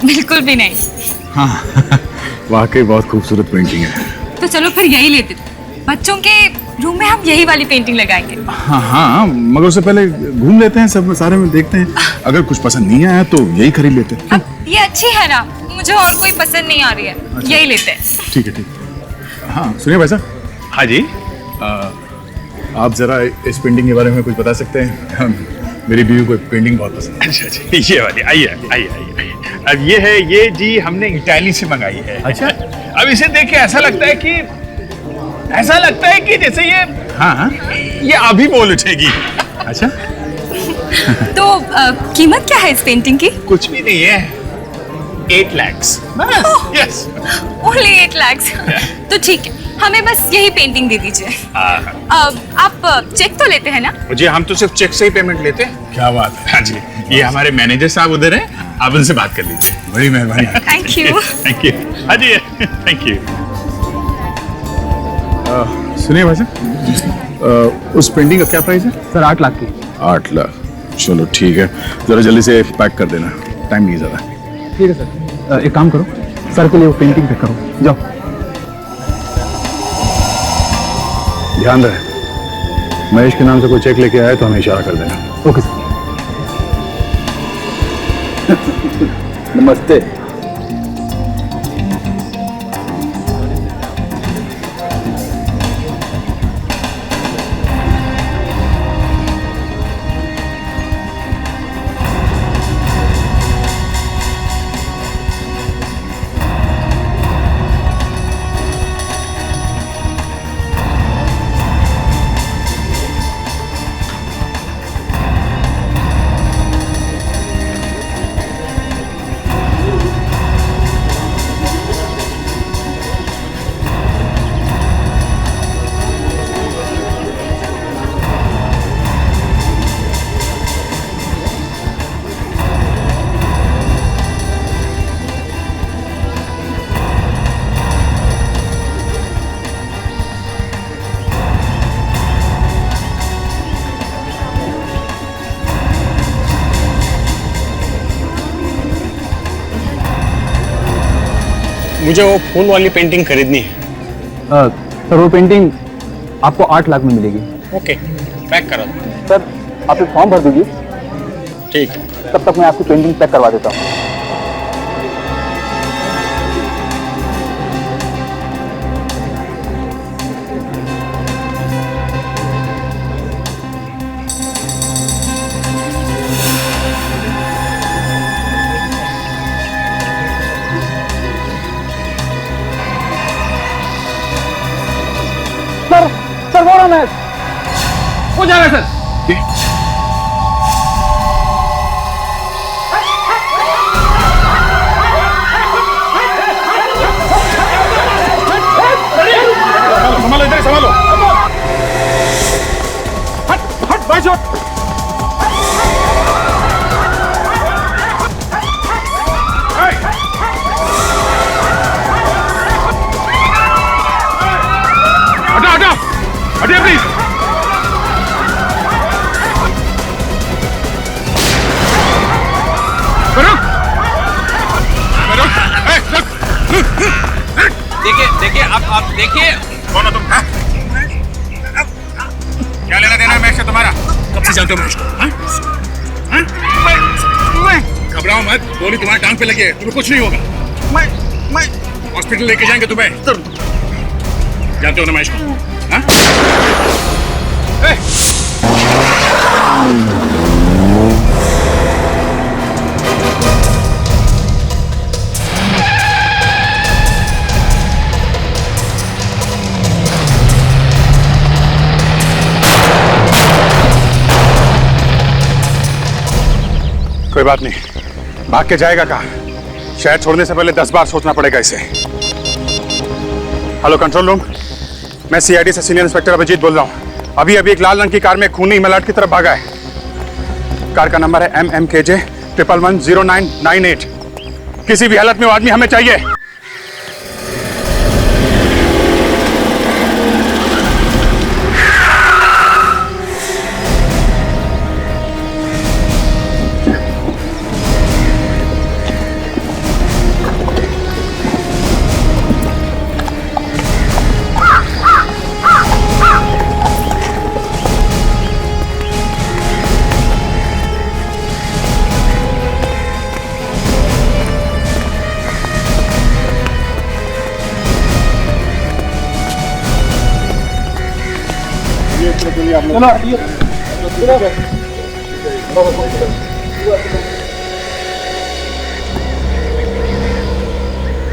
बिल्कुल भी नहीं। हाँ वाकई बहुत खूबसूरत पेंटिंग है। तो चलो फिर यही लेते थे। बच्चों के रूम में हम यही वाली पेंटिंग लगाएंगे। हाँ हाँ, मगर उससे पहले घूम लेते हैं, सब सारे में देखते हैं। अगर कुछ पसंद नहीं आया तो यही खरीद लेते हैं। ये अच्छी है ना, मुझे और कोई पसंद नहीं आ रही है। अच्छा। यही लेते हैं। ठीक है ठीक है। हाँ सुनिए भाई साहब। हाँ जी। आप जरा इस पेंटिंग के बारे में कुछ बता सकते हैं? मेरी बीवी को पेंटिंग बहुत पसंद है। अच्छा अच्छा, ये वाली आइए आइए आइए। अब ये है, ये जी हमने इटाली से मंगाई है। अच्छा। अब इसे देख के ऐसा लगता है कि जैसे ये, हाँ ये अभी बोल उठेगी। अच्छा। तो कीमत क्या है इस पेंटिंग की? कुछ भी नहीं है, 8 लाख। यस। ओनली 8 लाख। तो ठीक है, हमें बस यही पेंटिंग दे दीजिए। आप चेक तो लेते हैं ना? मुझे, हम तो सिर्फ चेक से ही पेमेंट लेते हैं। क्या बात है। हाँ जी, ये हमारे मैनेजर साहब उधर हैं, आप उनसे बात कर लीजिए। बड़ी मेहरबानी। Thank you. Thank you. हाँ जी, थैंक यू। सुनिए भाई साहब, उस पेंटिंग का क्या प्राइस है? सर 8 लाख की। 8 लाख। चलो ठीक है, जरा जल्दी से पैक कर देना, टाइम नहीं ज़्यादा। ठीक है सर। एक काम करो, सर के लिए वो पेंटिंग पैक करो, जाओ। ध्यान रहे, महेश के नाम से कोई चेक लेके आए तो हमें इशारा कर देना। Okay sir. नमस्ते। मुझे वो फूल वाली पेंटिंग खरीदनी है। सर वो पेंटिंग आपको 8 लाख में मिलेगी। ओके, पैक करा दो। सर आप एक फॉर्म भर दीजिए, ठीक है। तब तक मैं आपकी पेंटिंग पैक करवा देता हूँ। सर वो रहा, हो जा रहा है सर। संभालो, इधर संभालो। हट हट भाई साहब। हटा हटा हटिए प्लीज। करो करो। देखिए देखिए, आप देखिए। कौन हो तुम? हाँ? क्या लेना देना है मैं से तुम्हारा? कब से जानते हो मुझको? घबराओ मत, गोली तुम्हारी टांग पे लगी है, तुम्हें कुछ नहीं होगा। मैं हॉस्पिटल लेके जाएंगे तुम्हें। जानते हो ना महेश को? हाँ? कोई बात नहीं, भाग के जाएगा कहाँ? शहर छोड़ने से पहले 10 बार सोचना पड़ेगा इसे। हेलो कंट्रोल रूम, मैं सीआईडी से सीनियर इंस्पेक्टर अभिजीत बोल रहा हूँ। अभी एक लाल रंग की कार में खूनी मलाट की तरफ भागा है। कार का नंबर है MMKJ 110998। किसी भी हालत में वो आदमी हमें चाहिए।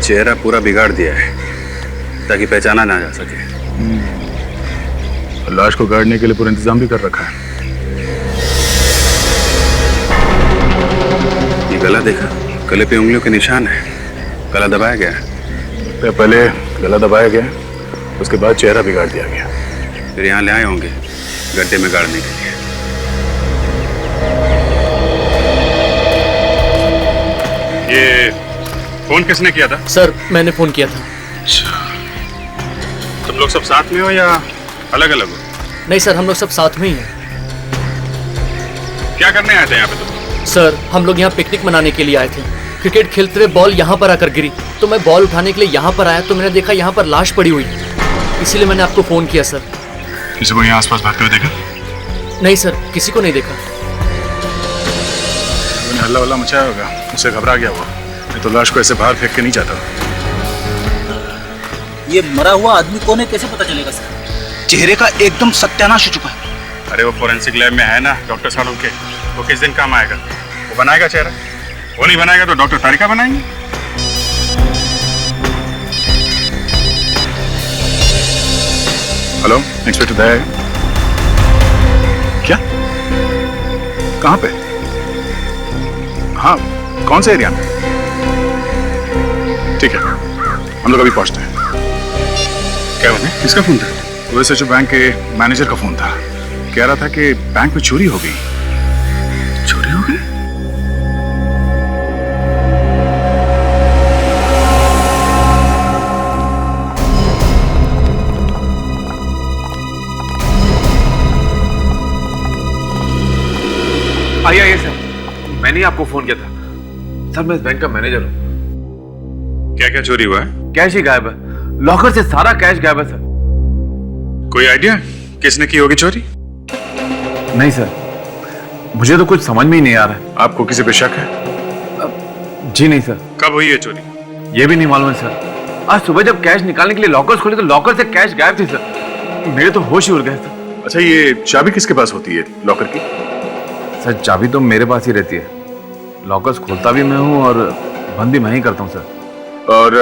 चेहरा पूरा बिगाड़ दिया है ताकि पहचाना ना जा सके। लाश को गाड़ने के लिए पूरा इंतजाम भी कर रखा है। ये गला देखा, गले पे उंगलियों के निशान है। गला दबाया गया है। पहले गला दबाया गया, उसके बाद चेहरा बिगाड़ दिया गया। फिर यहाँ ले आए होंगे गड्ढे में गाड़ने के लिए। ये फोन किसने किया था? सर मैंने फोन किया था। तुम लोग सब साथ में हो या अलग अलग हो? नहीं सर, हम लोग सब साथ में ही हैं। क्या करने आए थे यहाँ पे तुम? सर हम लोग यहाँ पिकनिक मनाने के लिए आए थे। क्रिकेट खेलते हुए बॉल यहाँ पर आकर गिरी तो मैं बॉल उठाने के लिए यहाँ पर आया तो मैंने देखा यहाँ पर लाश पड़ी हुई, इसीलिए मैंने आपको फोन किया सर। किसी को यहाँ आसपास भागते हुए देखा? नहीं सर, किसी को नहीं देखा। उन्हें हल्ला वल्ला मचाया होगा, उससे घबरा गया वो। मैं तो लाश को ऐसे बाहर फेंक के नहीं जाता। ये मरा हुआ आदमी कौन है, कैसे पता चलेगा सर? चेहरे का एकदम सत्यानाश हो चुका है। अरे वो फोरेंसिक लैब में है ना डॉक्टर सालों के, वो किस दिन काम आएगा? वो बनाएगा चेहरा। वो नहीं बनाएगा तो डॉक्टर तारिका बनाएंगे। हेलो, इंस्पेक्टर दया। क्या? कहाँ पे? हाँ, कौन से एरिया में? ठीक है, हम लोग अभी पहुंचते हैं। क्या बने? किसका फोन था? वैसे जो बैंक के मैनेजर का फोन था, कह रहा था कि बैंक में चोरी हो गई। चोरी हो गई? आइए सर, मैंने ही आपको फोन किया था। सर मैं इस बैंक का मैनेजर हूँ। क्या क्या चोरी हुआ है? कैश ही गायब है, लॉकर से सारा कैश गायब है सर। कोई आइडिया किसने की होगी चोरी? नहीं सर, मुझे तो कुछ समझ में ही नहीं आ रहा है। आपको किसी पे शक है? जी नहीं सर। कब हुई है चोरी? ये भी नहीं मालूम है सर। आज सुबह जब कैश निकालने के लिए लॉकर्स खोले तो लॉकर से कैश गायब थी सर। मेरे तो होश ही उड़ गए सर। अच्छा, ये चाबी किसके पास होती है लॉकर की? सर चाबी तो मेरे पास ही रहती है। लॉकर्स खोलता भी मैं हूँ और बंद भी मैं ही करता हूँ सर। और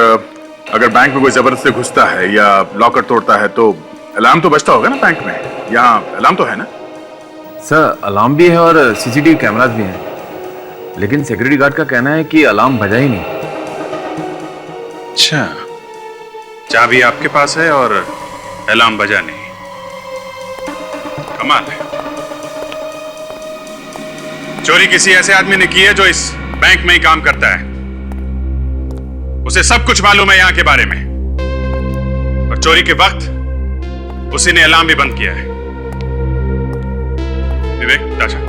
अगर बैंक में कोई जबरदस्ती घुसता है या लॉकर तोड़ता है तो अलार्म तो बजता होगा ना बैंक में? यहाँ अलार्म तो है ना? सर अलार्म भी है और सीसीटीवी कैमरास भी हैं, लेकिन सिक्योरिटी गार्ड का कहना है कि अलार्म बजा ही नहीं। अच्छा, चाबी आपके पास है और अलार्म बजा नहीं। कमाल है। चोरी किसी ऐसे आदमी ने की है जो इस बैंक में ही काम करता है। उसे सब कुछ मालूम है यहाँ के बारे में, और चोरी के वक्त उसी ने अलार्म भी बंद किया है। विवेक, दाशा,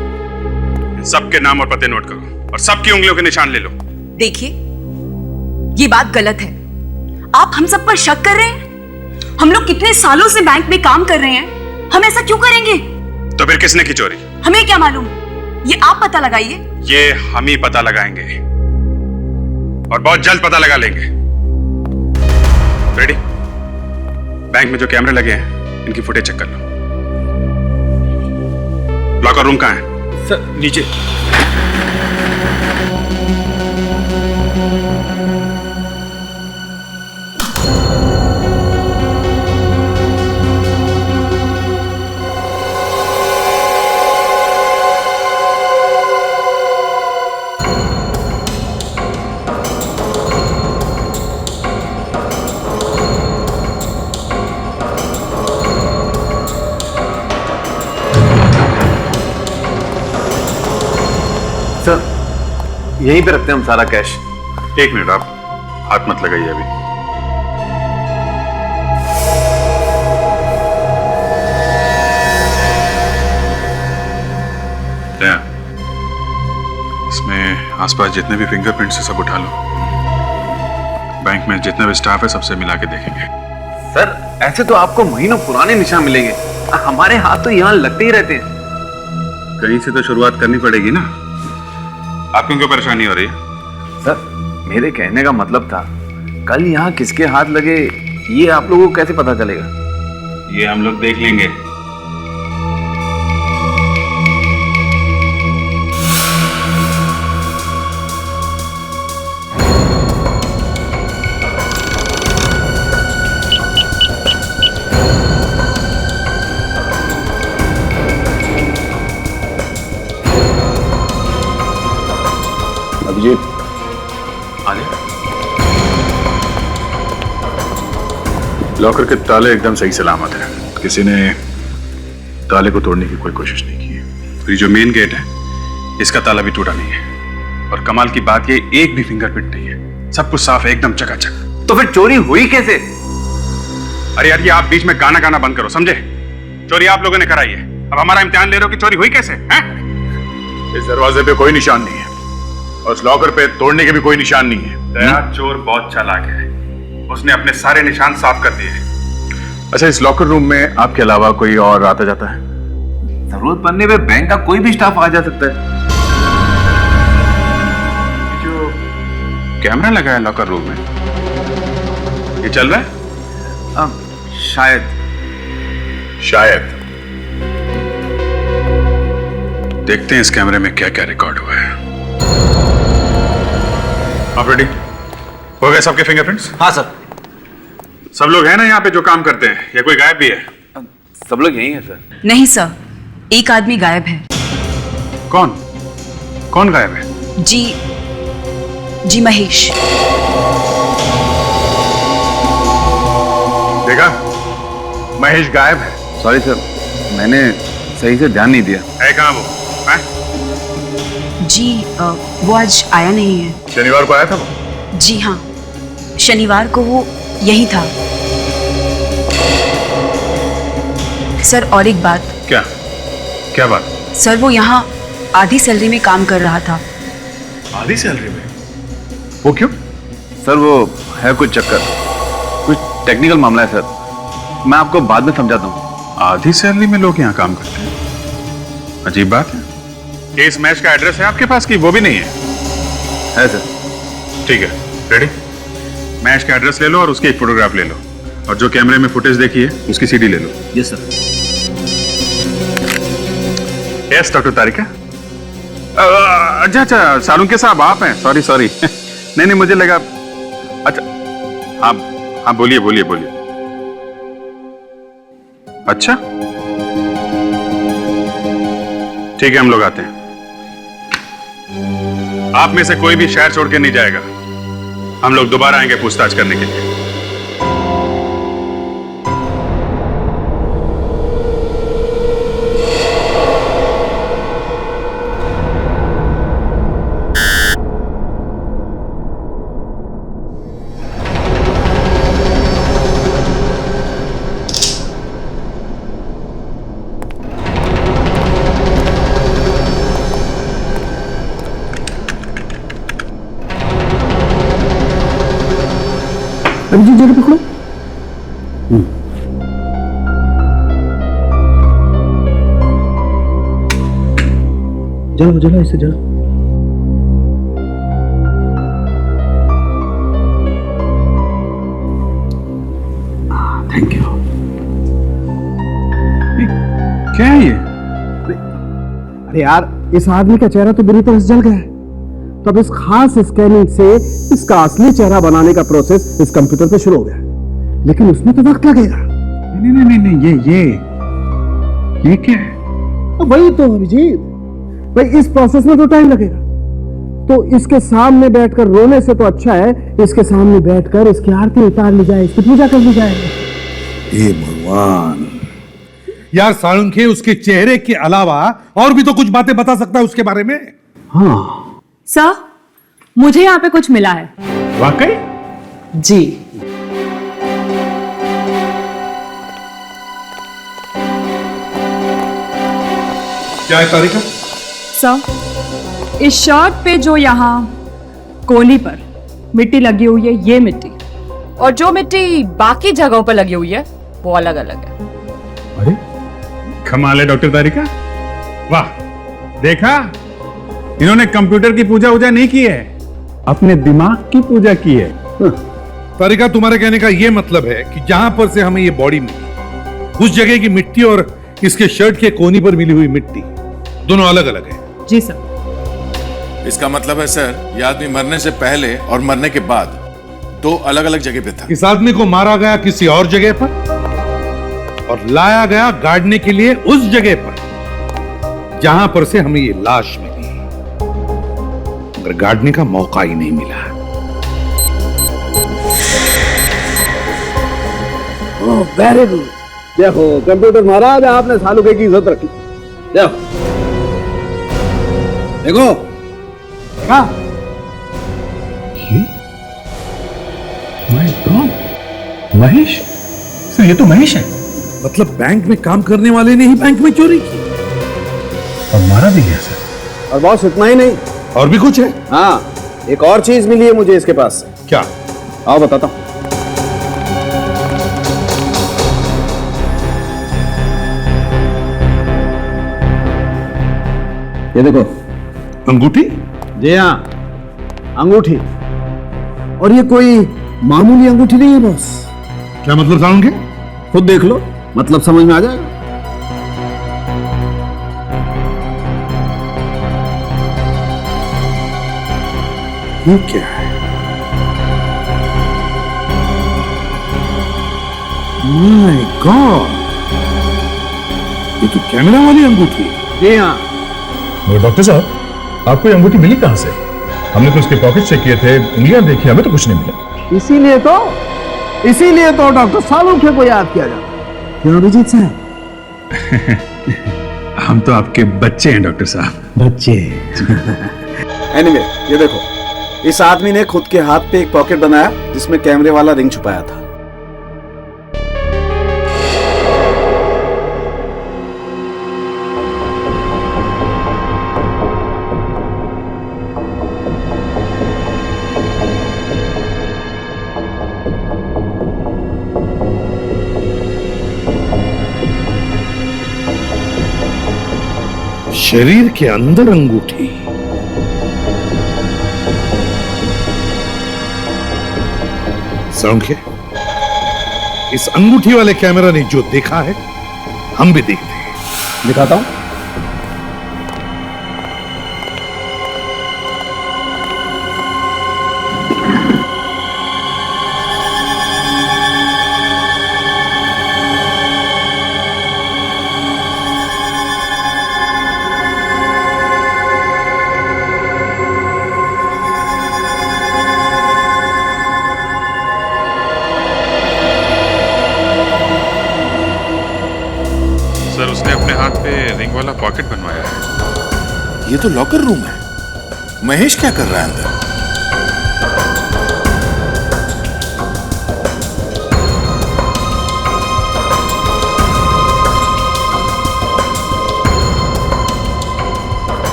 इन सबके नाम और पते नोट करो और सबकी उंगलियों के निशान ले लो। देखिए, ये बात गलत है। आप हम सब पर शक कर रहे हैं। हम लोग कितने सालों से बैंक में काम कर रहे हैं, हम ऐसा क्यों करेंगे? तो फिर किसने की चोरी? हमें क्या मालूम, ये आप पता लगाइए। ये हम ही पता लगाएंगे और बहुत जल्द पता लगा लेंगे। रेडी? बैंक में जो कैमरे लगे हैं इनकी फुटेज चेक कर लो। लॉकर रूम कहाँ है? सर नीचे। सर यहीं पे रखते हैं हम सारा कैश। एक मिनट, आप हाथ मत लगाइए अभी। इसमें आसपास जितने भी फिंगरप्रिंट्स है सब उठा लो। बैंक में जितने भी स्टाफ है सबसे मिला के देखेंगे। सर ऐसे तो आपको महीनों पुराने निशान मिलेंगे, हमारे हाथ तो यहाँ लगते ही रहते हैं। कहीं से तो शुरुआत करनी पड़ेगी ना। आपको क्यों परेशानी हो रही है? सर मेरे कहने का मतलब था, कल यहाँ किसके हाथ लगे ये आप लोगों को कैसे पता चलेगा? ये हम लोग देख लेंगे। लॉकर के ताले एकदम सही सलामत हैं। किसी ने ताले को तोड़ने की कोई कोशिश नहीं की है। तो ये जो मेन गेट है, इसका ताला भी टूटा नहीं है। और कमाल की बात, ये एक भी फिंगरप्रिंट नहीं है। सब कुछ साफ है, एकदम चकाचक। तो फिर चोरी हुई कैसे? अरे यार, ये आप बीच में गाना गाना बंद करो, समझे? चोरी आप लोगों ने कराई है, अब हमारा इम्तिहान ले रहे हो कि चोरी हुई कैसे? हैं? इस दरवाजे पे कोई निशान नहीं है और इस लॉकर पे तोड़ने के भी कोई निशान नहीं है। दया चोर बहुत चालाक है, उसने अपने सारे निशान साफ कर दिए। अच्छा, इस लॉकर रूम में आपके अलावा कोई और आता जाता है? जरूरत पड़ने पे बैंक का कोई भी स्टाफ आ जा सकता है। जो कैमरा लगा है लॉकर रूम में, ये चल रहा है? शायद। देखते हैं इस कैमरे में क्या क्या रिकॉर्ड हुआ है। आप रेडी हो गए? सबके फिंगरप्रिंट्स? हाँ सर। सब लोग हैं ना यहाँ पे जो काम करते हैं, या कोई गायब भी है? सब लोग यही हैं सर। नहीं सर, एक आदमी गायब है। कौन कौन गायब है? जी महेश। देखा, महेश गायब है। सॉरी सर, मैंने सही से ध्यान नहीं दिया। है कहाँ वो? हैं? जी वो आज आया नहीं है। शनिवार को आया था वो? जी हाँ, शनिवार को वो यही था। सर और एक बात। क्या क्या बात? सर वो यहाँ आधी सैलरी में काम कर रहा था। आधी सैलरी में? वो क्यों? सर वो है कुछ चक्कर, कुछ टेक्निकल मामला है सर, मैं आपको बाद में समझाता हूँ। आधी सैलरी में लोग यहाँ काम करते हैं, अजीब बात है। ये इस मैच का एड्रेस है आपके पास कि वो भी नहीं है? है सर। ठीक है, रेडी? मैच का एड्रेस ले लो और उसकी एक फोटोग्राफ ले लो, और जो कैमरे में फुटेज देखी है उसकी सीडी ले लो। Yes sir. Yes doctor Tarika. अच्छा, सालुंके साहब आप हैं? सॉरी नहीं, मुझे लगा। अच्छा, हाँ बोलिए। अच्छा ठीक है, हम लोग आते हैं। आप में से कोई भी शहर छोड़ के नहीं जाएगा, हम लोग दोबारा आएंगे पूछताछ करने के लिए। अभिजीत जरा पकड़ो। जला इसे जला। Thank you. क्या है ये? अरे यार, इस आदमी का चेहरा तो बुरी तरह से जल गया है, तो अब इस खास स्कैनिंग से इसका असली चेहरा बनाने का प्रोसेस इस कंप्यूटर पे शुरू हो गया, लेकिन उसमें तो वक्त लगेगा। नहीं, ये क्या है? वही तो अभिजीत भाई, इस प्रोसेस में तो टाइम लगेगा। तो इसके सामने बैठकर रोने से तो अच्छा है इसके सामने बैठकर इसकी आरती उतार ली जाए, इसकी पूजा कर ली जाए। हे भगवान। यार सालुंखे उसके चेहरे के अलावा और भी तो कुछ बातें बता सकता है उसके बारे में। हाँ सर, मुझे यहाँ पे कुछ मिला है। वाकई? जी। क्या है तारिका? सर, इस शर्ट पे जो यहाँ कोहनी पर मिट्टी लगी हुई है, ये मिट्टी, और जो मिट्टी बाकी जगहों पर लगी हुई है वो अलग अलग है। अरे कमाल है डॉक्टर तारिका, वाह। देखा, इन्होंने कंप्यूटर की पूजा वूजा नहीं की है, अपने दिमाग की पूजा की है। तारिका, तुम्हारे कहने का यह मतलब है कि जहां पर से हमें ये बॉडी मिली, उस जगह की मिट्टी और इसके शर्ट के कोनी पर मिली हुई मिट्टी दोनों अलग अलग है? जी सर। इसका मतलब है सर, ये आदमी मरने से पहले और मरने के बाद दो अलग अलग जगह पे था। इस आदमी को मारा गया किसी और जगह पर और लाया गया गाड़ने के लिए उस जगह पर जहां पर से हमें ये लाश मिली, मगर गाड़ने का मौका ही नहीं मिला। Very good. देखो कंप्यूटर महाराज, आपने सालुके की इज्जत रखी। देखो देखो देखा? माय गॉड, महेश सर, ये तो महेश है। मतलब बैंक में काम करने वाले ने ही बैंक में चोरी की और मारा भी गया सर। और बॉस इतना ही नहीं, और भी कुछ है? हाँ, एक और चीज मिली है मुझे इसके पास से। क्या? आओ बताता हूं। ये देखो अंगूठी। जी हाँ, अंगूठी। और ये कोई मामूली अंगूठी नहीं है बॉस। क्या मतलब साउंड के? खुद देख लो, मतलब समझ में आ जाएगा। ये क्या है? माय गॉड, ये तो कैमरा वाली अंगूठी है। जी हाँ। और डॉक्टर साहब, आपको ये अंगूठी मिली कहां से? हमने तो उसके पॉकेट चेक किए थे, उंगलियां देखी, हमें तो कुछ नहीं मिला। इसीलिए तो डॉक्टर सालुके को याद किया जाता है। क्यों अभिजीत साहब? हम तो आपके बच्चे हैं डॉक्टर साहब। बच्चे। एनीवे, ये देखो, इस आदमी ने खुद के हाथ पे एक पॉकेट बनाया जिसमें कैमरे वाला रिंग छुपाया था। शरीर के अंदर अंगूठी। साउंड, इस अंगूठी वाले कैमरा ने जो देखा है हम भी देखते हैं। दिखाता हूं। सर, उसने अपने हाथ पे रिंग वाला पॉकेट बनवाया है। ये तो लॉकर रूम है। महेश क्या कर रहा है अंदर?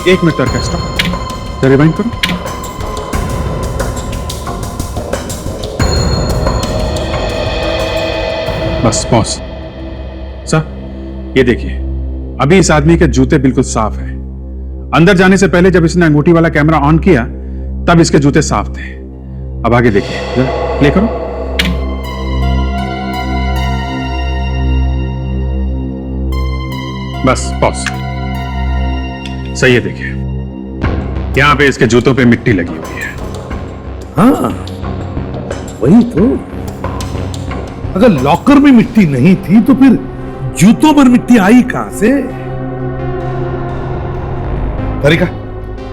एक मिनट ऑर्केस्ट्रा, तो रिवाइंड करो। बस पॉज। सर, ये देखिए, अभी इस आदमी के जूते बिल्कुल साफ हैं। अंदर जाने से पहले जब इसने अंगूठी वाला कैमरा ऑन किया तब इसके जूते साफ थे। अब आगे देखिए, प्ले करो। बस पॉज। सही है, देखिए यहां पे इसके जूतों पे मिट्टी लगी हुई है। हाँ, वही तो। अगर लॉकर में मिट्टी नहीं थी तो फिर जूतों पर मिट्टी आई कहां से? तारिका,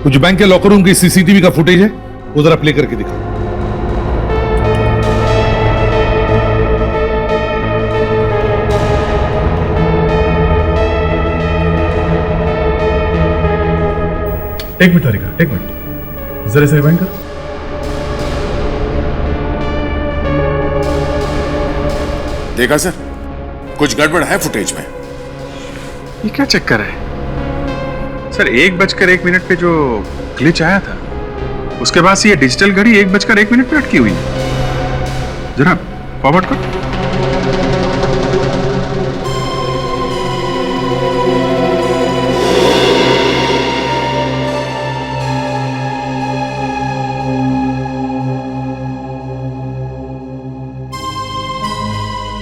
कुछ बैंक के लॉकर रूम की सीसीटीवी का फुटेज है, वो जरा प्ले करके दिखा। एक मिनट तारिका, एक मिनट, जरा से रिवाइंड कर। देखा सर, कुछ गड़बड़ है फुटेज में। ये क्या चक्कर है सर? 1:01 पे जो ग्लिच आया था उसके बाद से ये डिजिटल घड़ी 1:01 पे अटकी हुई है। जरा फॉरवर्ड कर।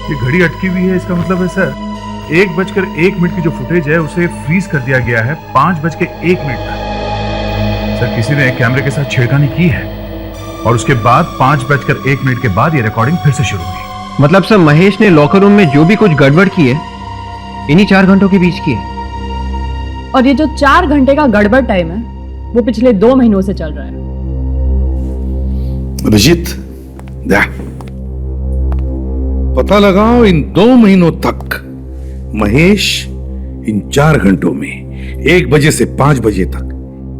ये घड़ी अटकी हुई है, इसका मतलब है सर 1:01 की जो फुटेज है उसे फ्रीज कर दिया गया है 5:01 तक। सर, किसी ने कैमरे के साथ छेड़खानी की है। और उसके बाद 5:01 के बाद ये रिकॉर्डिंग फिर से शुरू हुई। मतलब सर महेश ने लॉकर रूम में जो भी कुछ गड़बड़ की है इन्हीं 4 घंटों के बीच की है। और ये जो 4 घंटे का गड़बड़ टाइम है वो पिछले 2 महीनों से चल रहा है। अभिजीत पता लगाओ इन 2 महीनों तक महेश इन 4 घंटों में 1 बजे से 5 बजे तक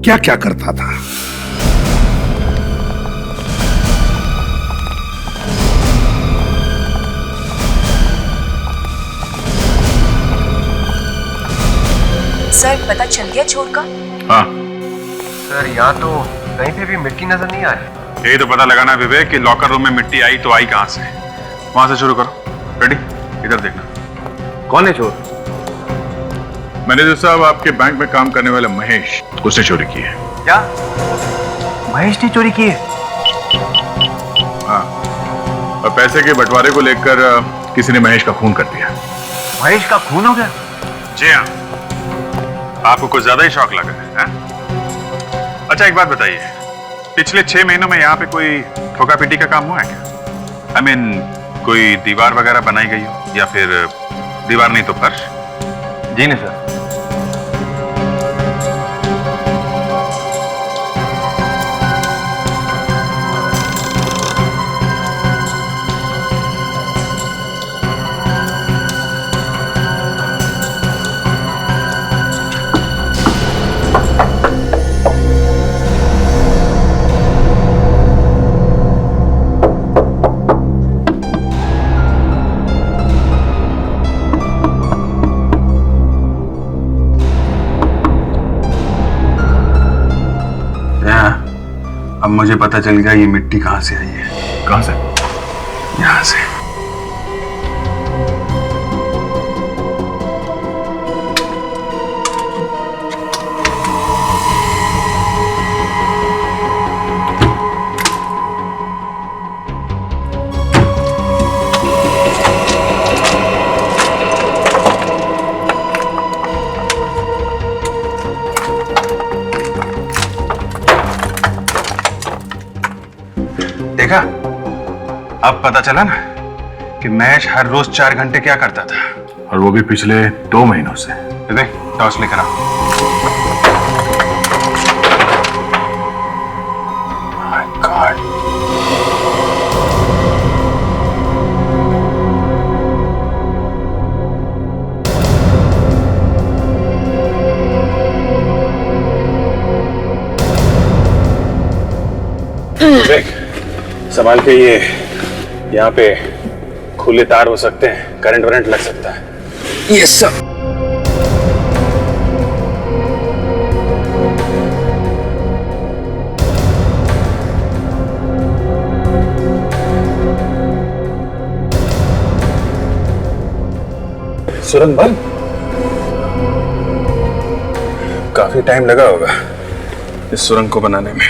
क्या क्या करता था। सर पता चल गया चोर का? हाँ सर यहाँ तो कहीं पे भी मिट्टी नजर नहीं आ रही। यही तो पता लगाना है विवेक कि लॉकर रूम में मिट्टी आई तो आई कहां से। वहां से शुरू करो। रेडी? इधर देखना। कौन है चोर? मैनेजर साहब, आपके बैंक में काम करने वाला महेश, उसने चोरी की है। क्या महेश ने चोरी की है? हाँ, और पैसे के बंटवारे को लेकर किसी ने महेश का खून कर दिया। महेश का खून हो गया? जी हाँ। आपको कुछ ज्यादा ही शौक लगा है? अच्छा एक बात बताइए, पिछले 6 महीनों में यहाँ पे कोई ठोका पीटी का काम हुआ है क्या? I mean, कोई दीवार वगैरह बनाई गई हो या फिर दीवार नहीं तो फर्श? जी नहीं सर। अब मुझे पता चल गया ये मिट्टी कहां से आई है। कहां से? यहां से। देखा? अब पता चला ना कि महेश हर रोज 4 घंटे क्या करता था, और वो भी पिछले 2 महीनों से। देख, टॉर्च लेकर आ। My God. देख, संभाल के, ये यहाँ पे खुले तार हो सकते हैं, करंट वरंट लग सकता है। Yes sir. सुरंग बंद? काफी टाइम लगा होगा इस सुरंग को बनाने में।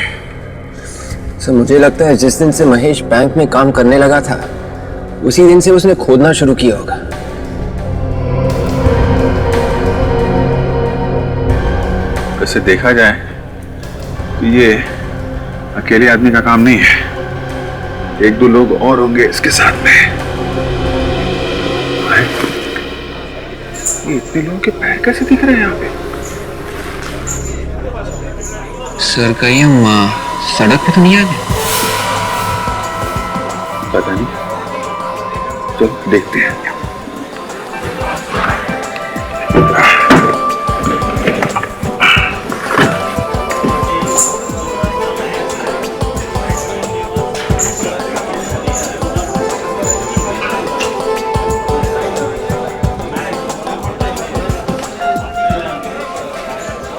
सर मुझे लगता है जिस दिन से महेश बैंक में काम करने लगा था उसी दिन से उसने खोदना शुरू किया होगा। वैसे देखा जाए तो ये अकेले आदमी का काम नहीं है, 1-2 लोग और होंगे इसके साथ में। ये इतने लोगों के पैर कैसे दिख रहे हैं यहाँ पे? सर कहीं हम सड़क पे तो नहीं आ गए? पता नहीं, चलो देखते हैं।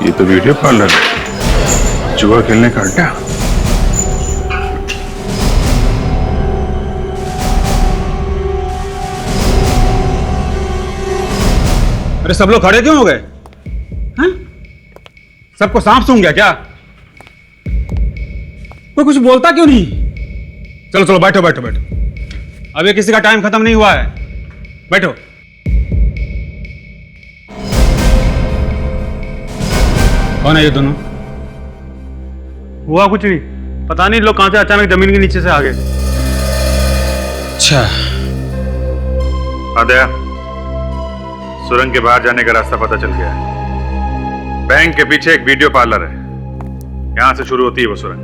ये तो वीडियो पार्लर है, जुआ खेलने का अड्डा। अरे सब लोग खड़े क्यों हो गए? सबको सांप सूंघ गया क्या? कोई कुछ बोलता क्यों नहीं? चलो चलो बैठो बैठो बैठो, अभी किसी का टाइम खत्म नहीं हुआ है, बैठो। कौन है ये दोनों? हुआ कुछ भी, पता नहीं लोग कहां से अचानक जमीन के नीचे से आ गए। अच्छा अदया, सुरंग के बाहर जाने का रास्ता पता चल गया है। बैंक के पीछे एक वीडियो पार्लर है, यहां से शुरू होती है वो सुरंग।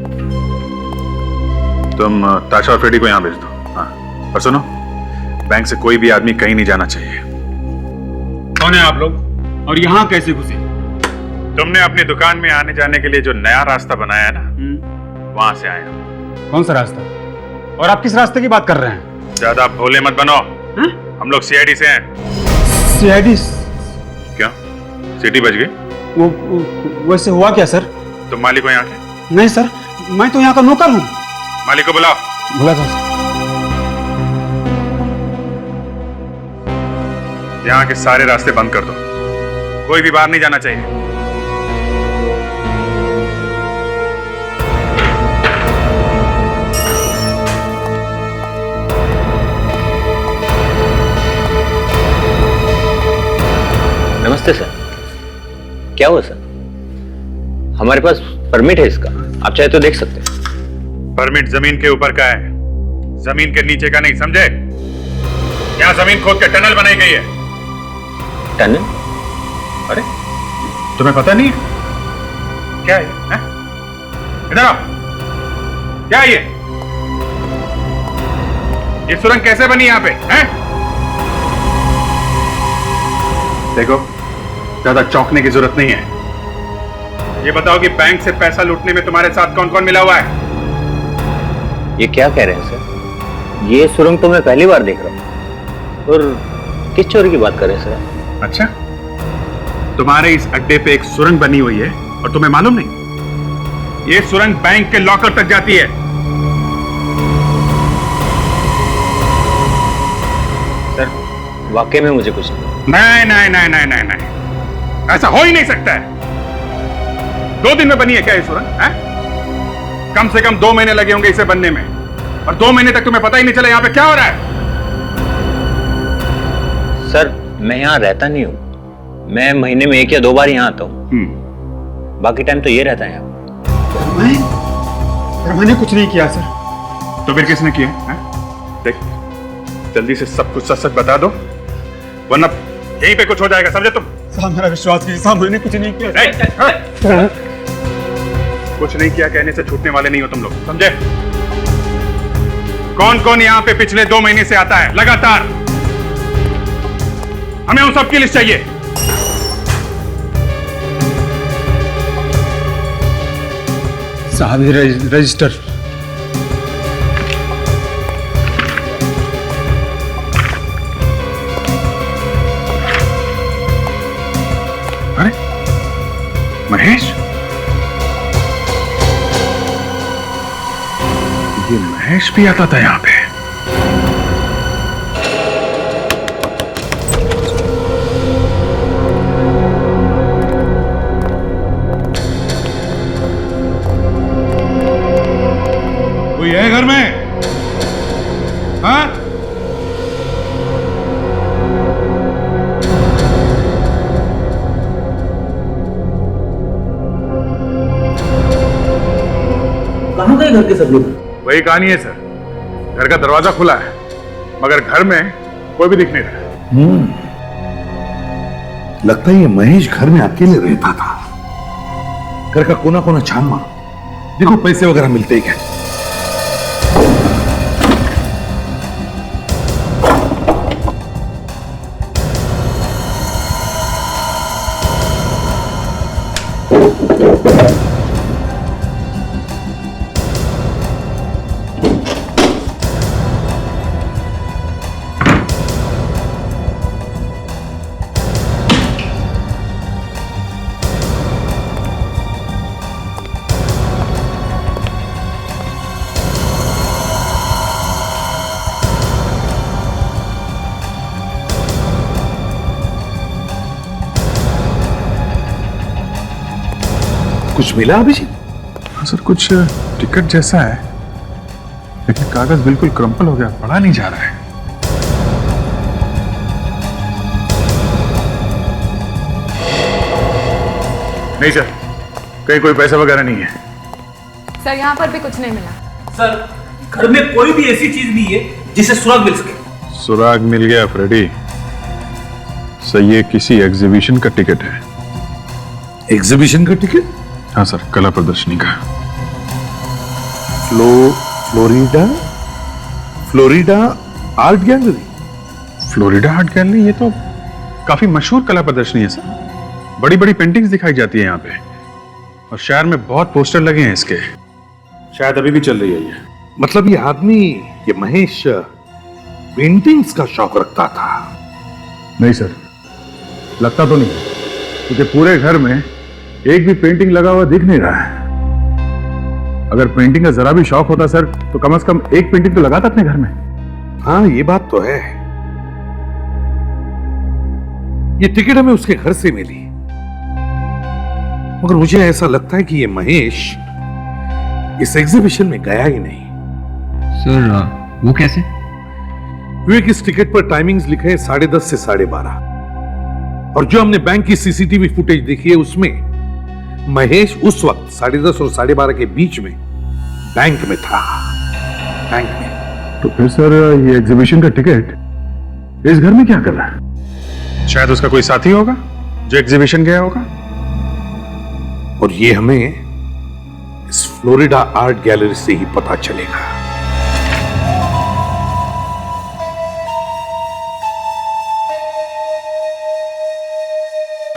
तुम ताशा और फ्रेडी को यहां भेज दो। हाँ, और सुनो, बैंक से कोई भी आदमी कहीं नहीं जाना चाहिए। कौन है आप लोग और यहाँ कैसे घुसे? तुमने अपनी दुकान में आने जाने के लिए जो नया रास्ता बनाया है ना, वहां से आए हम। कौन सा रास्ता? और आप किस रास्ते की बात कर रहे हैं? ज्यादा भोले मत बनो। हम लोग सीआईडी से हैं। सीआईडी? क्या सिटी बज गई? वो वैसे हुआ क्या सर? तुम मालिक हो यहाँ के? नहीं सर, मैं तो यहाँ का नौकर हूँ। मालिक को बुलाओ। बुला था सर। यहाँ के सारे रास्ते बंद कर दो, कोई भी बाहर नहीं जाना चाहिए। नमस्ते सर। क्या हुआ सर? हमारे पास परमिट है इसका, आप चाहे तो देख सकते हैं। परमिट जमीन के ऊपर का है, जमीन के नीचे का नहीं, समझे? यहाँ जमीन खोद के टनल बनाई गई है। टनल? अरे तुम्हें पता नहीं है? क्या है ये? इधर आओ। क्या है ये? सुरंग कैसे बनी यहाँ पे? हैं? देखो, ज्यादा चौंकने की जरूरत नहीं है। ये बताओ कि बैंक से पैसा लूटने में तुम्हारे साथ कौन कौन मिला हुआ है? ये क्या कह रहे हैं सर? ये सुरंग तो मैं पहली बार देख रहा हूँ। और किस चोरी की बात कर रहे हैं सर? अच्छा, तुम्हारे इस अड्डे पे एक सुरंग बनी हुई है और तुम्हें मालूम नहीं? ये सुरंग बैंक के लॉकर तक जाती है। सर वाकई में मुझे कुछ नहीं नहीं नहीं नहीं नहीं नहीं, ऐसा हो ही नहीं सकता है। 2 दिन में बनी है क्या ये सुरंग? है? कम से कम 2 महीने लगे होंगे इसे बनने में, और 2 महीने तक तुम्हें पता ही नहीं चला यहाँ पे क्या हो रहा है। सर मैं यहाँ रहता नहीं हूँ, मैं महीने में 1 या 2 बार यहाँ आता हूँ। बाकी टाइम तो ये रहता है यहाँ। मैंने कुछ नहीं किया सर। तो फिर किसने किया है? देख, जल्दी से सब कुछ सच सच बता दो, वरना यहीं पे कुछ हो जाएगा, समझे तुम? साहब मेरा विश्वास कीजिए साहब, मैंने कुछ नहीं किया। कुछ नहीं किया कहने से छूटने वाले नहीं हो तुम लोग, समझे? कौन कौन यहाँ पे पिछले 2 महीने से आता है लगातार? हमें उन सबकी लिस्ट चाहिए। साहब ये रजिस्टर। अरे महेश, ये महेश भी आता था यहाँ पे। कोई है घर में? हाँ? कहाँ गए घर के सब लोग? वही कहानी है सर, घर का दरवाजा खुला है मगर घर में कोई भी दिख नहीं रहा। लगता है ये महेश घर में अकेले रहता था। घर का कोना कोना छान मारो, देखो पैसे वगैरह मिलते ही क्या। कुछ मिला अभिजीत? हाँ सर, कुछ टिकट जैसा है, लेकिन कागज बिल्कुल क्रम्पल हो गया, पढ़ा नहीं जा रहा है। नहीं सर, कहीं कोई पैसा वगैरह नहीं है। सर यहाँ पर भी कुछ नहीं मिला। सर घर में कोई भी ऐसी चीज नहीं है जिसे सुराग मिल सके। सुराग मिल गया फ्रेडी। सर ये किसी एग्जीबिशन का टिकट है। एग्जीबिशन का टिकट? हाँ सर, कला प्रदर्शनी का। Florida art gallery. Florida art gallery, ये तो काफी मशहूर कला प्रदर्शनी है सर। बड़ी बड़ी पेंटिंग्स दिखाई जाती है यहाँ पे, और शहर में बहुत पोस्टर लगे हैं इसके। शायद अभी भी चल रही है ये। मतलब ये आदमी, ये महेश, पेंटिंग्स का शौक रखता था? नहीं सर, लगता तो नहीं, क्योंकि पूरे घर में एक भी पेंटिंग लगा हुआ दिख नहीं रहा है। अगर पेंटिंग का जरा भी शौक होता सर, तो कम से कम एक पेंटिंग तो लगाता अपने घर में। हाँ ये बात तो है। ये टिकट हमें उसके घर से मिली, मगर मुझे ऐसा लगता है कि ये महेश इस एग्जीबिशन में गया ही नहीं। सर वो कैसे? विवेक, इस टिकट पर टाइमिंग्स लिखे हैं 10:30 से 12:30, और जो हमने बैंक की सीसीटीवी फुटेज देखी है उसमें महेश उस वक्त 10:30 और 12:30 के बीच में बैंक में था। बैंक में। तो फिर सर ये एग्जीबिशन का टिकट इस घर में क्या कर रहा है? शायद उसका कोई साथी होगा जो एग्जीबिशन गया होगा। और ये हमें इस फ्लोरिडा आर्ट गैलरी से ही पता चलेगा।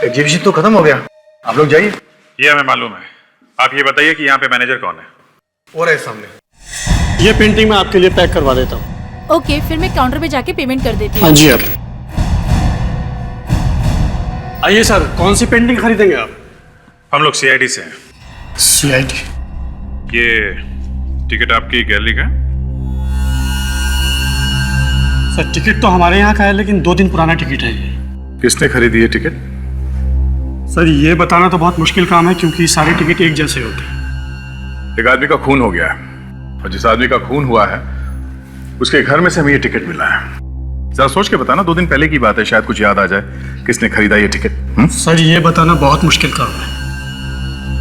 एग्जीबिशन तो खत्म हो गया, आप लोग जाइए। ये हमें मालूम है। आप ये बताइए कि यहाँ पे मैनेजर कौन है? और है सामने। ये पेंटिंग मैं आपके लिए पैक करवा देता हूँ। ओके, फिर मैं काउंटर पे जाके पेमेंट कर देती हूँ। हाँ जी आप आइए। सर कौन सी पेंटिंग खरीदेंगे आप? हम लोग सीआईडी से हैं। सीआईडी? ये टिकट आपकी गैलरी का है? सर टिकट तो हमारे यहाँ का है, लेकिन 2 दिन पुराना टिकट है ये। किसने खरीदी ये टिकट? सर ये बताना तो बहुत मुश्किल काम है, क्योंकि सारे टिकट एक जैसे होते हैं। एक आदमी का खून हो गया है, और जिस आदमी का खून हुआ है उसके घर में से हमें ये टिकट मिला है। जरा सोच के बताना, 2 दिन पहले की बात है, शायद कुछ याद आ जाए किसने खरीदा ये टिकट। सर ये बताना बहुत मुश्किल काम है।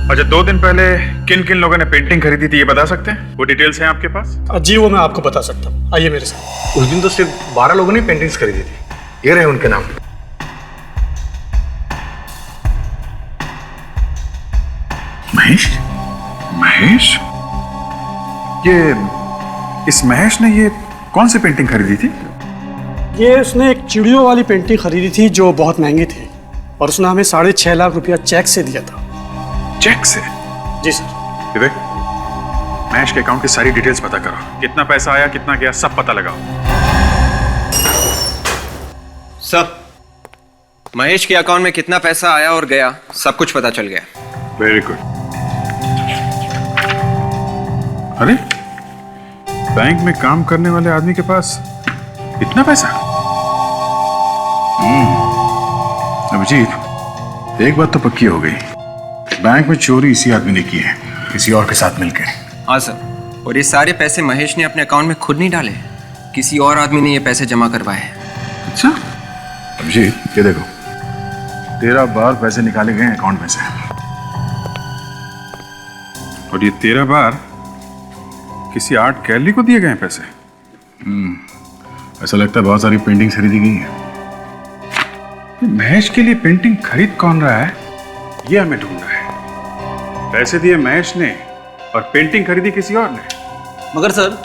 अच्छा, 2 दिन पहले किन किन लोगों ने पेंटिंग खरीदी थी ये बता सकते हैं? वो डिटेल्स हैं आपके पास? जी वो मैं आपको बता सकता हूँ, आइए मेरे साथ। उस दिन तो सिर्फ 12 लोगों ने पेंटिंग्स खरीदी थी। ये रहे उनके नाम। महेश? महेश? ये इस महेश ने ये कौन सी पेंटिंग खरीदी थी? ये उसने एक चिड़ियों वाली पेंटिंग खरीदी थी जो बहुत महंगी थी, और उसने हमें 6.5 लाख रुपया चेक से दिया था। चेक से? जी सर। विवेक, महेश के अकाउंट की सारी डिटेल्स पता करो। कितना पैसा आया, कितना गया, सब पता लगाओ। सर, महेश के अकाउंट में कितना पैसा आया और गया सब कुछ पता चल गया। Very good. अरे, बैंक में काम करने वाले आदमी के पास इतना पैसा? अभिजीत, एक बात तो पक्की हो गई, बैंक में चोरी इसी आदमी ने की है, किसी और के साथ मिलकर। हाँ सर, और ये सारे पैसे महेश ने अपने अकाउंट में खुद नहीं डाले, किसी और आदमी ने ये पैसे जमा करवाए हैं। अच्छा अभिजीत, ये देखो, 13 बार पैसे निकाले गए अकाउंट में से, और ये 13 बार किसी आर्ट गैलरी को दिए गए पैसे। ऐसा लगता है बहुत सारी पेंटिंग खरीदी गई है। महेश के लिए पेंटिंग खरीद कौन रहा है, ये हमें ढूंढना है। पैसे दिए महेश ने और पेंटिंग खरीदी किसी और ने। मगर सर,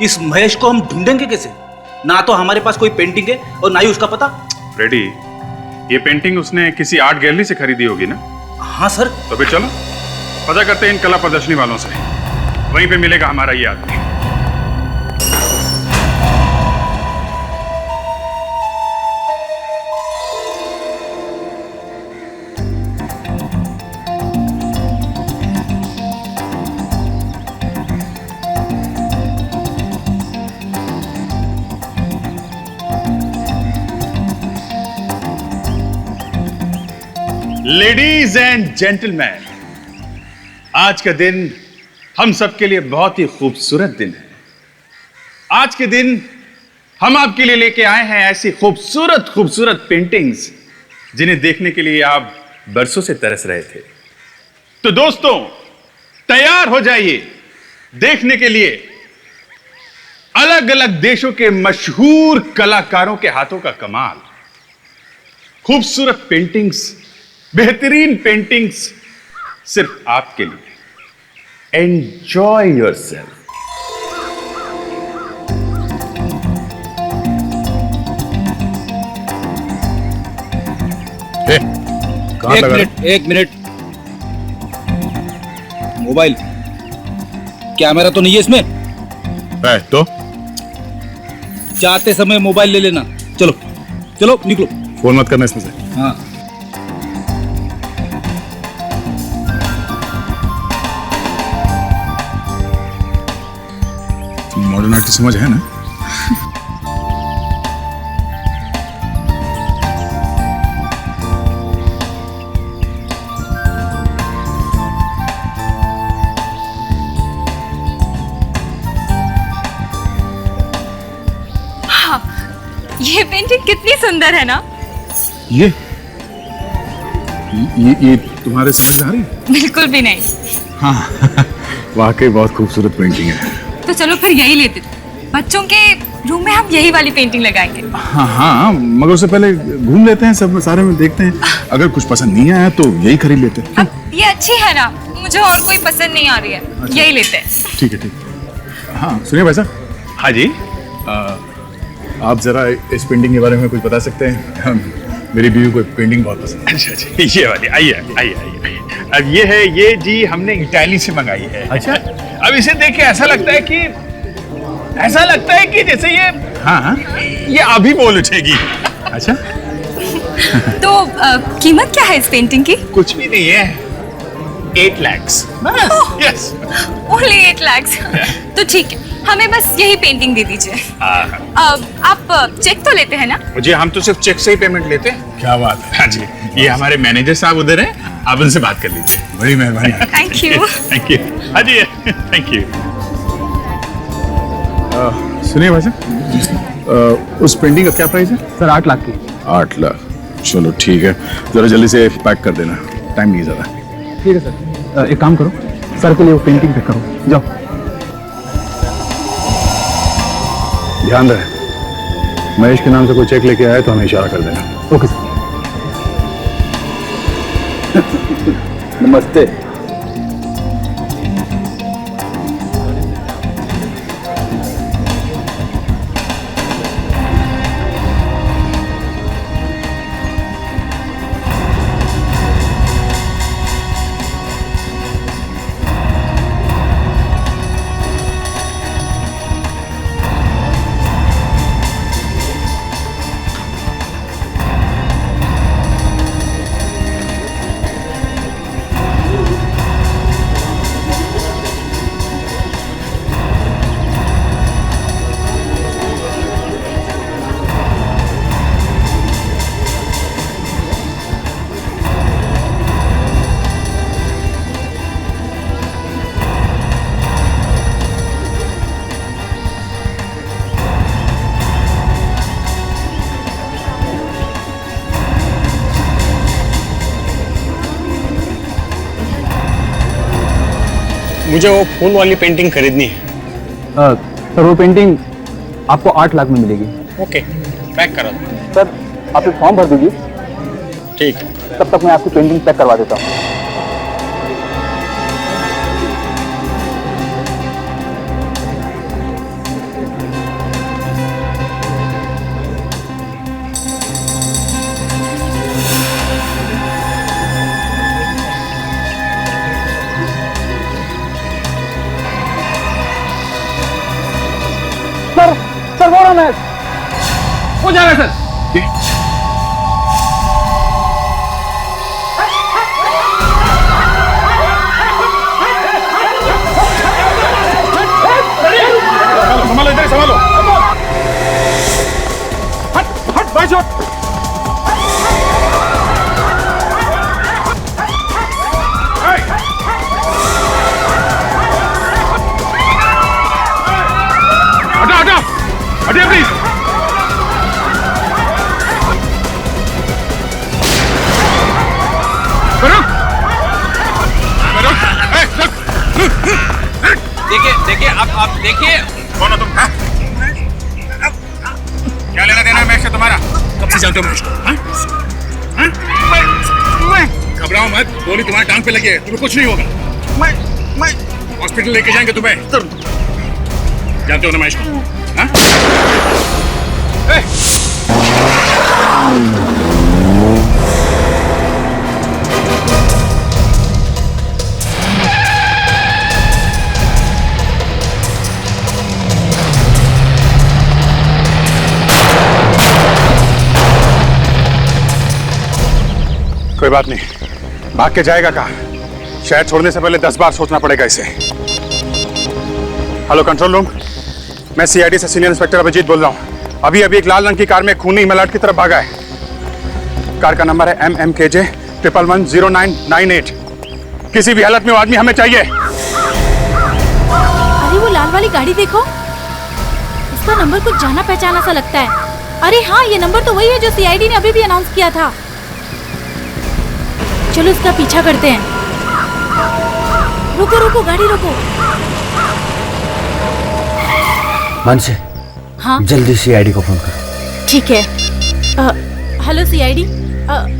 इस महेश को हम ढूंढेंगे कैसे? ना तो हमारे पास कोई पेंटिंग है और ना ही उसका पता। रेडी, ये पेंटिंग उसने किसी आर्ट गैलरी से खरीदी होगी ना? हाँ सर। तो फिर चलो पता करते हैं इन कला प्रदर्शनी वालों से, वहीं पे मिलेगा हमारा ये आदमी। लेडीज एंड जेंटलमैन, आज का दिन हम सबके लिए बहुत ही खूबसूरत दिन है। आज के दिन हम आपके लिए लेके आए हैं ऐसी खूबसूरत खूबसूरत पेंटिंग्स जिन्हें देखने के लिए आप बरसों से तरस रहे थे। तो दोस्तों, तैयार हो जाइए देखने के लिए अलग अलग देशों के मशहूर कलाकारों के हाथों का कमाल, खूबसूरत पेंटिंग्स, बेहतरीन पेंटिंग्स सिर्फ आपके लिए। Enjoy yourself. एक मिनट मोबाइल कैमरा तो नहीं है इसमें? है तो जाते समय मोबाइल ले लेना। चलो चलो निकलो। फोन मत करना इसमें से। हाँ मॉडर्न आर्ट की समझ है ना? ये पेंटिंग कितनी सुंदर है ना? ये तुम्हारे समझ में आ रही है? बिल्कुल भी नहीं। हाँ वाकई बहुत खूबसूरत पेंटिंग है। तो चलो फिर यही लेते थे। बच्चों के रूम में हम यही वाली पेंटिंग लगाएंगे। हाँ हाँ, मगर उससे पहले घूम लेते हैं, सब सारे में देखते हैं। अगर कुछ पसंद नहीं आया तो यही खरीद लेते हैं। ये अच्छी है ना, मुझे और कोई पसंद नहीं आ रही है। अच्छा। यही लेते हैं। ठीक है ठीक है। हाँ सुनिए भाई साहब। हाँ जी, आप जरा इस पेंटिंग के बारे में कुछ बता सकते हैं? मेरी बीवी को पेंटिंग बहुत पसंद है। अच्छा अच्छा, ये वाली। आइए आइए आइए। अब ये है, ये जी हमने इटाली से मंगाई है। अच्छा, अब इसे देख के ऐसा लगता है कि जैसे ये, हाँ ये अभी बोल उठेगी। अच्छा तो कीमत क्या है इस पेंटिंग की? कुछ भी नहीं है, 8 लाख। Yes, only 8 lakh. तो ठीक है, हमें बस यही पेंटिंग दे दीजिए। आप चेक तो लेते हैं ना? मुझे, हम तो सिर्फ चेक से ही पेमेंट लेते हैं। क्या बात है। हाँ जी, ये हमारे मैनेजर साहब उधर हैं, आप उनसे बात कर लीजिए। बड़ी मेहरबानी। Thank you. Thank you. हाँ जी थैंक यू। सुनिए भाई साहब, उस पेंटिंग का क्या प्राइस है? सर 8 लाख की। 8 लाख, चलो ठीक है, जरा जल्दी से पैक कर देना, टाइम नहीं ज़्यादा। ठीक है सर। एक काम करो, सर के लिए वो पेंटिंग पैक करो, जाओ। ध्यान रहे, महेश के नाम से कोई चेक लेके आए तो हमें इशारा कर देना। Okay sir. नमस्ते। मुझे वो फूल वाली पेंटिंग खरीदनी है। सर वो पेंटिंग आपको 8 लाख में मिलेगी। ओके, पैक करा दो। सर आप एक फॉर्म भर दीजिए। ठीक, तब तक मैं आपकी पेंटिंग पैक करवा देता हूँ। सर वो रहा, हो जाएगा सर। संभालो, इधर संभालो। हट हट भाई साहब। हटा हटा, हटिए प्लीज। देखिए आप देखिए। कौन हो तुम? हाँ? क्या लेना देना है मैं से तुम्हारा? कब से जानते हो मुझको? घबराओ मत, गोली तुम्हारी टांग पे लगी है, तुम्हें कुछ नहीं होगा। मैं हॉस्पिटल लेके जाएंगे तुम्हें। जानते हो ना महेश को? हाँ? कोई बात नहीं, भाग के जाएगा कहाँ? शहर छोड़ने से पहले 10 बार सोचना पड़ेगा इसे। हेलो कंट्रोल रूम, मैं सीआईडी से सीनियर इंस्पेक्टर अभिजीत बोल रहा हूँ। अभी एक लाल रंग की कार में खूनी मलाट की तरफ भागा है। कार का नंबर है MMKJ 110998। किसी भी हालत में वो आदमी हमें चाहिए। अरे वो लाल वाली गाड़ी देखो, इसका नंबर कुछ जाना पहचाना सा लगता है। अरे हाँ, ये नंबर तो वही है जो सीआईडी ने अभी भी अनाउंस किया था। चलो इसका पीछा करते हैं। रुको रुको, गाड़ी रुको। मानसी, हाँ जल्दी सीआईडी को फोन करो। ठीक है। हेलो सीआईडी,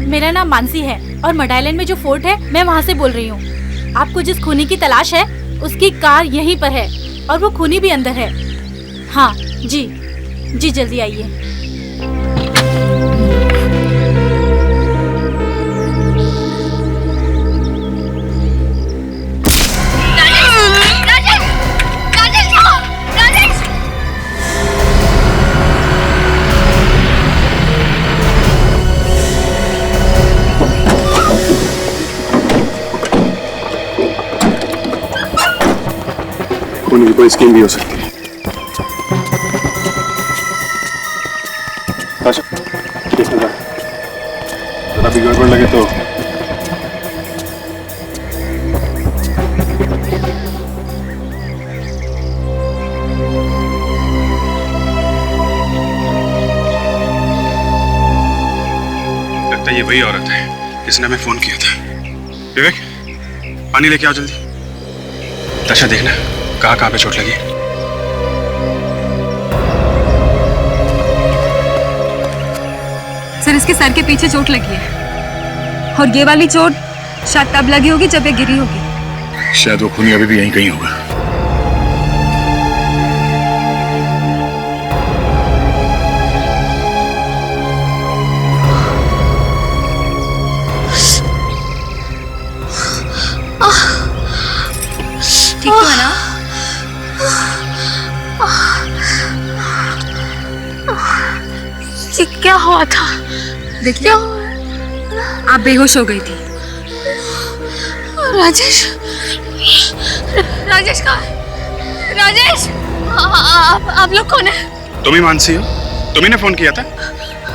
मेरा नाम मानसी है और मड आइलैंड में जो फोर्ट है मैं वहाँ से बोल रही हूँ। आपको जिस खूनी की तलाश है उसकी कार यहीं पर है और वो खूनी भी अंदर है। हाँ जी जी, जल्दी आइए। खूनी की कोई स्कीम भी हो सकती है। अच्छा, इसमें जा। जरा भी गड़बड़ लगे तो लगता है ये वही औरत है जिसने हमें फोन किया था। विवेक, पानी लेके आओ जल्दी। तशा देखना कहाँ पे चोट लगी। सर, इसके सर के पीछे चोट लगी है और ये वाली चोट शायद तब लगी होगी जब ये गिरी होगी। शायद वो खूनी अभी भी यहीं कहीं होगा। ठीक तो है ना? ये क्या हुआ था? देखिए, आप बेहोश हो गई थी। राजेश, राजेश कहाँ है? राजेश, आप लोग कौन है? तुम ही मानसी हो? तुम्ही ने फोन किया था?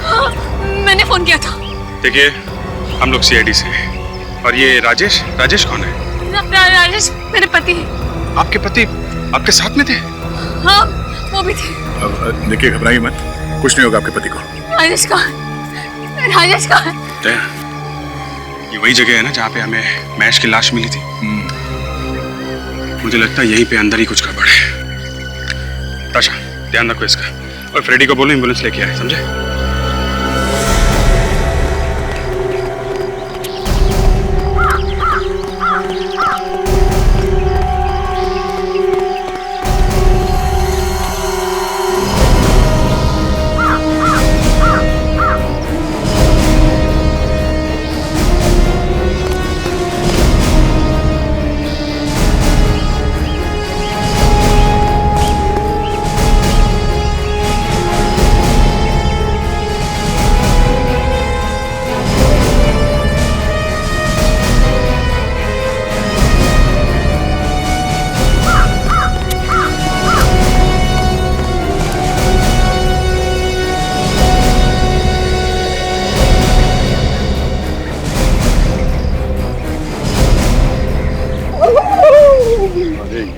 हाँ, मैंने फोन किया था। देखिए, हम लोग सीआईडी से हैं। और ये राजेश, राजेश कौन है? राजेश मेरे पति। आपके पति आपके साथ में थे? हाँ, वो भी थे। देखिए, घबराइए मत, कुछ नहीं होगा आपके पति को। राजेश कहाँ है? राजेश कहाँ है? ये वही जगह है ना जहाँ पे हमें महेश की लाश मिली थी। मुझे लगता है यहीं पे अंदर ही कुछ गड़बड़ है। ताशा, ध्यान रखो इसका, और फ्रेडी को बोलो एम्बुलेंस लेके आए, समझे?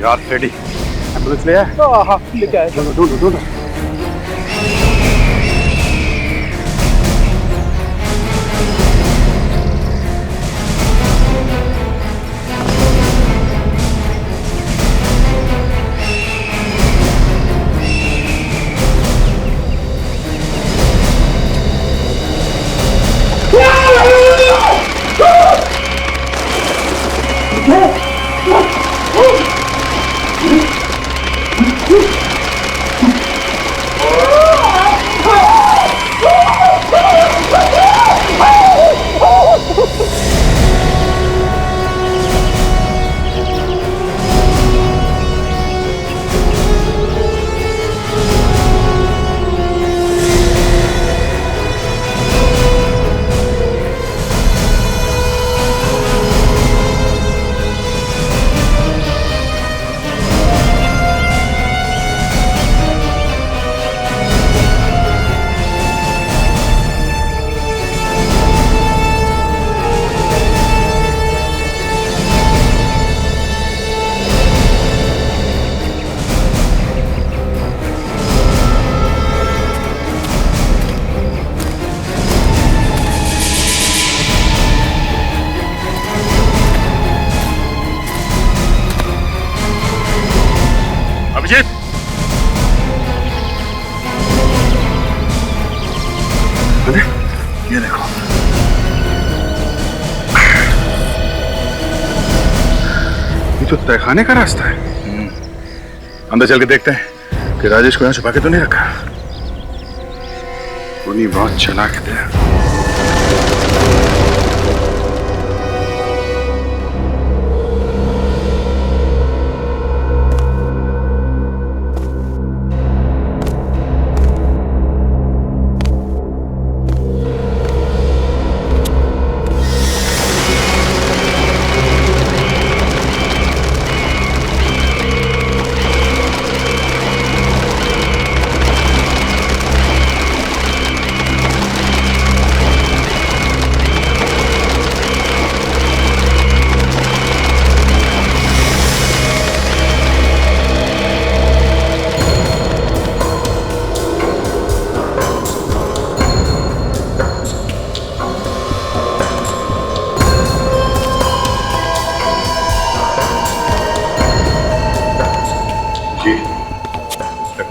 यार फ्रेडी, एम्बुलेंस ले आए? हाँ, लेके आए। ढूंढो। अभिजीत, अरे ये देखो, ये तो तहखाने का रास्ता है। अंदर चल के देखते हैं कि राजेश को यहाँ छुपा के तो नहीं रखा। उन्हीं बहुत चालाक थे।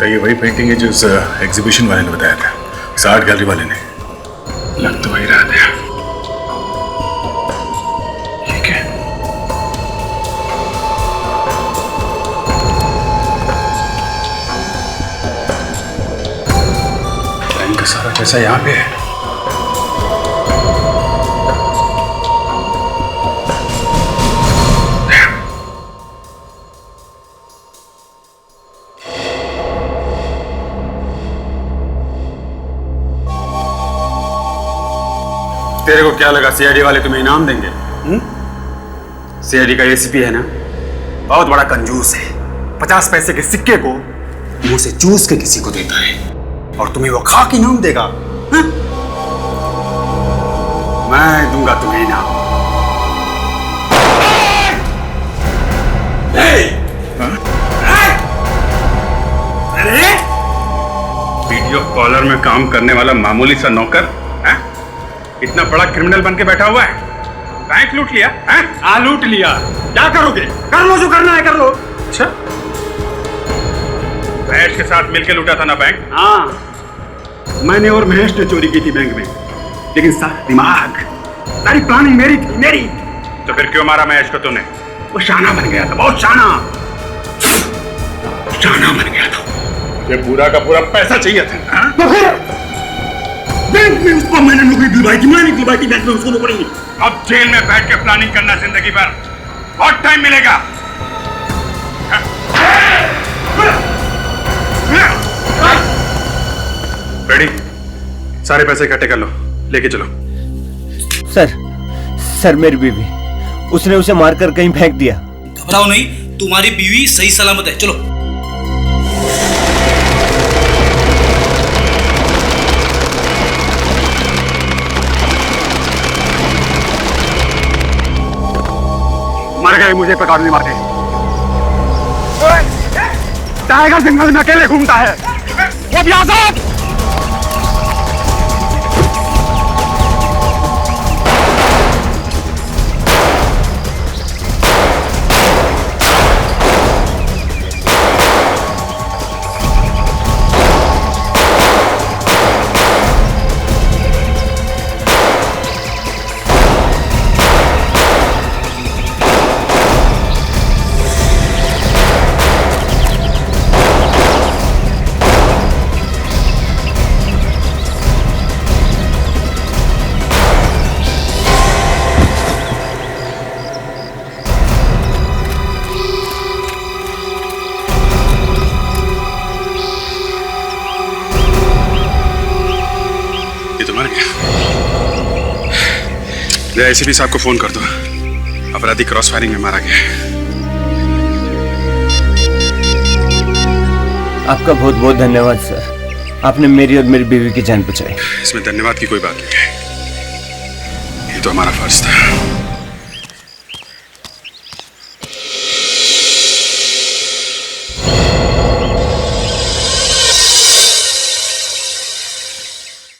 ये वही पेंटिंग है जो उस एग्जीबिशन वाले ने बताया था, उस आर्ट गैलरी वाले ने। लग तो वही रहा था। ठीक है, बैंक का सारा पैसा यहाँ पे है। तेरे को क्या लगा सीआईडी वाले तुम्हें इनाम देंगे? सीआईडी का एसीपी है ना, बहुत बड़ा कंजूस है। 50 पैसे के सिक्के को मुंह से चूस के किसी को देता है और तुम्हें वो खा के इनाम देगा। हा? मैं दूंगा तुम्हें इनाम। वीडियो कॉलर में काम करने वाला मामूली सा नौकर इतना बड़ा क्रिमिनल बन के बैठा हुआ है। बैंक लूट लिया है? हाँ लूट लिया। क्या करोगे? कर लो जो करना है कर लो। अच्छा, महेश के साथ मिलकर लूटा था ना बैंक? हाँ, मैंने और महेश ने चोरी की थी बैंक में, लेकिन सारा दिमाग, सारी प्लानिंग मेरी थी, मेरी। तो फिर क्यों मारा महेश को तूने? वो शाना बन गया था, बहुत शाना बन गया था। मुझे पूरा का पूरा पैसा चाहिए था। तो फिर बैंक में उसको मैंने नौकरी दिलवाई थी, मैंने दिलवाई थी बैंक में उसको नौकरी। अब जेल में बैठ के प्लानिंग करना जिंदगी भर, बहुत टाइम मिलेगा। रेडी? सारे पैसे इकट्ठे कर लो, लेके चलो। सर मेरी बीवी, उसने उसे मारकर कहीं फेंक दिया। घबराओ नहीं, तुम्हारी बीवी सही सलामत है। चलो। मर गए, मुझे पकड़ नहीं मारे। टाइगर जंगल में अकेले घूमता है, वो भी आजाद। एसीपी साहब को फोन कर दो, अपराधी क्रॉस फायरिंग में मारा गया है। आपका बहुत बहुत धन्यवाद सर, आपने मेरी और मेरी बीवी की जान बचाई। इसमें धन्यवाद की कोई बात नहीं है, ये तो हमारा फर्ज था।